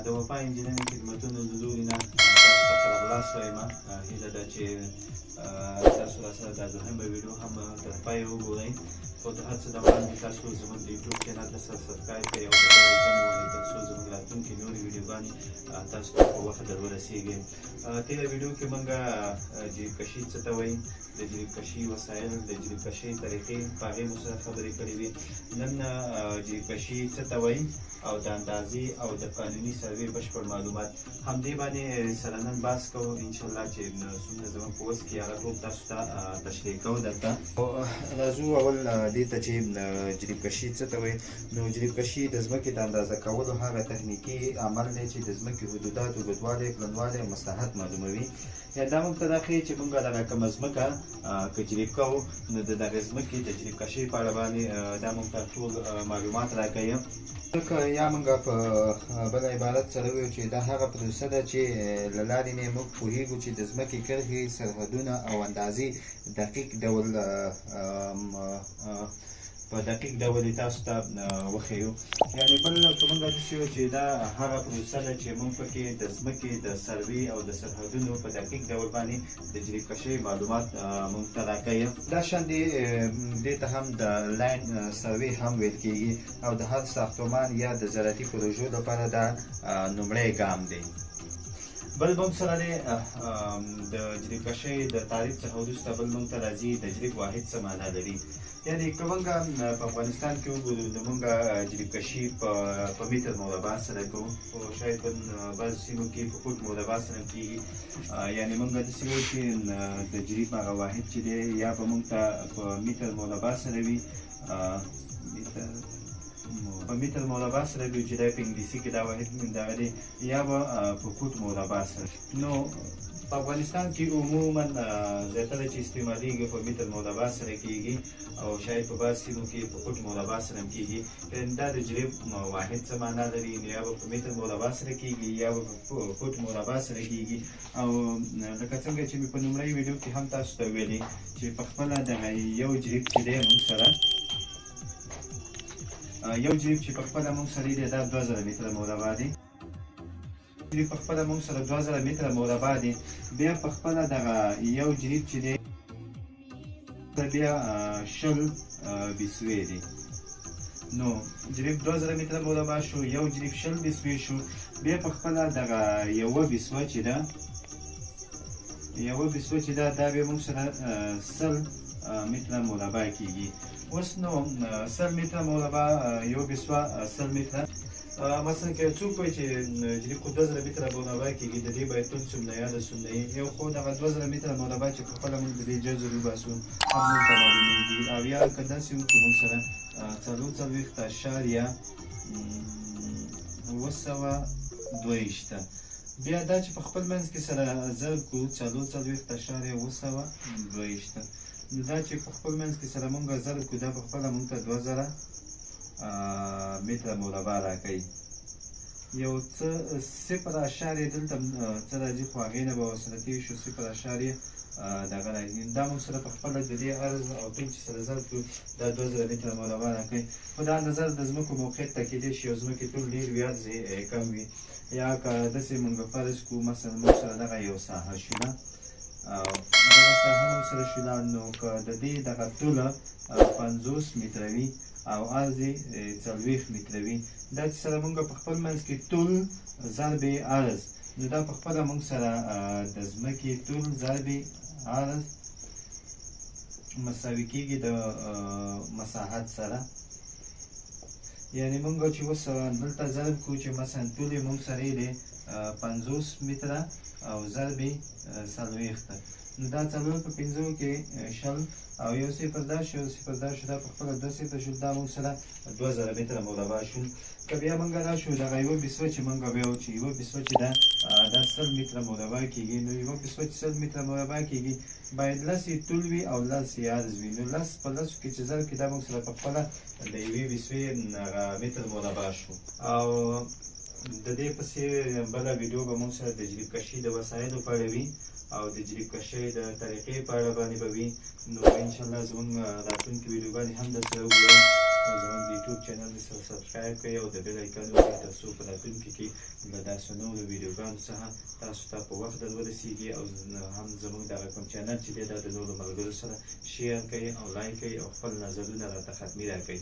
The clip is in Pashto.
د وفا انجینرینګ خدمتونو د لوري نه تاسو ته ښه راغلاست وایم. هیله ده چې تاسو راسره دا دوهمه ویډیو هم تر پایه وګورئ. خو د هر څه د وړاندې تاسو زموږ د یوټیوب چینل ته سبسکرایب کړئ او د بل ایکن ووهئ تر څو زموږ راتلونکې نورې ویډیوګانې تاسو ته په وخت در ورسېږي. تېره ویډیو کې موږ جریب کشي څه ته وایي، د جریب کشي وسایل، د جریب کشي طریقې په هغې مو سره خبرې کړې وې. نن جریب کشي څه ته وایي او د اندازې او د قانوني سروې بشپړ معلومات همدې باندې سره نن بحث کوو. انشاءالله چې څومره زموږ په وس کې هغه ټول تاسو ته تشریح کوو درته. راځو اول دې ته چې جریب کشي څه ته وایي. نو جریب کشي د ځمکې د اندازه کولو هغه تخنیکي عمل دی چې د ځمکې حدودات، اوږدوالی، پلنوالی او مساحت معلوموي. یا دا موږ ته دا ښیي چې موږ دغه کومه ځمکه که جریب کوو نو د دغې ځمکې د جریب کشۍ په اړه باندې دا موږ ته ټول معلومات راکوي. یا موږ په بل عبارت سره ووایو چې دا هغه پروسه ده چې له لارې نه موږ پوهېږو چې د ځمکې کرښې، سرحدونه او اندازې دقیق ډول په دقیق ډول یې تاسو ته وښیو. یعنې بل که موږ داسې وایو چې دا هغه پروسه ده چې موږ پکې د ځمکې د سروې او د سرحدونو په دقیق ډول باندې د جریب کشۍ معلومات موږ ته راکوي. دا شان دې ته هم د لاین سروې هم ویل کېږي او د هر ساختمان یا د زراعتي پروژو لپاره دا لومړی ګام دی. بل موږ سره دی د جریب کشۍ د تعریف څخه وروسته بل موږ ته راځي د جریب واحد څه معنا لري. یعنې که موږ په افغانستان کې وګورو نو موږ جریب کشي په متر مربع سره کوو، خو شاید په بعضو سیمو کې په فوټ مربع سره کېږي. یعنې موږ داسې وایو چې د جریب هغه واحد چې دی یا به موږ ته په متر مربع سره وي، په متر مربع سره وي چې دی په انګلیسي کې دا واحد دغه دی، یا به په فوټ مربع سره. نو په افغانستان کې عموما زیاتره چې استعمالیږي په متر مربع سره کېږي او شاید په بعض سیمو کې په فوټ مربع سره هم کېږي. دا د جریب واحد څه معنا لري، یا به په متر مربع سره کېږي یا به په فوټ مربع سره کېږي. او لکه څنګه چې مې په لومړۍ ویډیو کې هم تاسو ته ویلي چې پخپله دغه یو جریب چې دی موږ سره یو جریب چې پخپله موږ سره دی دا 2000 متره مربع دی. جریب پخپله موږ سره 2000 متره مربع دی. بیا پخپله دغه یو جریب چې دی بیا 20 بیسوې دی. نو جریب 2000 متره مربع شو، یو جریب 20 بیسوې شو. بیا پخپله دغه یوه بیسوه چې ده دا بیا موږ سره 100 متره مربع کېږي. اوس نو 100 متره مربع یو بیسوه 100 متره. مثلا که څوک وایي چې جریب خو 2000 متره مربع کېږي، د دې باید ټول څومره یا د څومره یو خو دغه 2000 متره مربع چې پخپله موږ د دې جذر وباسو هم موږ ته معلومېږي. او یا که داسې وکړو موږ سره 440.722 بیا دا چې په خپل منځ کې سره ضرب کړو 440.722 نو دا چې په خپل منځ کې سره موږ ضرب کړو دا پخپله موږ ته 2000 متره مربع راکوي. یو څه 0.0 دلته څه راځي خو هغې نه به ورسره تېر شو 0.0 دغه راځي. دا موږ سره پخپله د دې عرض او طول چې سره ضرب کړو دا 2000 متره مربع راکوي. خو دا نظر د ځمکو موقعیت ته کېدای شي یو ځمکې طول ډېر وي عرض کم وي. یا که داسې موږ فرض کړو مثلا موږ سره دغه یو ساحه شوله او دغه ساحه موږ سره شوله، نو که د دې دغه طوله 50 متره وي او عرض یې 40 متره وي، دا چې سره موږ په خپل منځ کې طول ضرب عرض، نو دا پخپله موږ سره د ځمکې طول ضرب عرض مساوي کېږي د مساحت سره. یعنې موږ چې اوس دلته ضرب کړو چې مثلا طول یې موږ سره دی 50 متره او ضرب یې 40 نو دا 4 په 5 کې 20 او یو صفر دا شو دا پخپله 2 صفر شو، دا موږ سره 2000 متره مربع شو. که بیا موږ راشو دغه یوه بیسوه چې موږ بیا وایو چې یوه بیسوه چې ده دا 100 متره مربع کېږي، نو یوه بیسوه چې 100 متره مربع کېږي باید 10 یې طول وي او 10 یې عرض وي. نو 10 په 10 کې چې ضرب کړي دا موږ سره پخپله د یوې بیسوې متر مربع شو. او د دې پسې بله ویډیو به موږ سره د جریب کشۍ د وسایلو په اړه وي او د جریب کشۍ د طریقې په اړه باندې به وي. نو انشاءالله زموږ راتلونکې ویډیوګانې هم درسره وګورئ. او زموږ د یوټیوب چینل سره سبسکرایب کړئ او د بیل ایکن وکړئ ترڅو په راتلونکي کې له داسې نورو ویډیوګانو څخه تاسو ته په وخت در ورسیږي او هم زموږ دغه کوم چینل چې دی دا د نورو ملګرو سره شیر کړئ او لایک کړئ او خپل نظرونه راته ختمي راکړئ.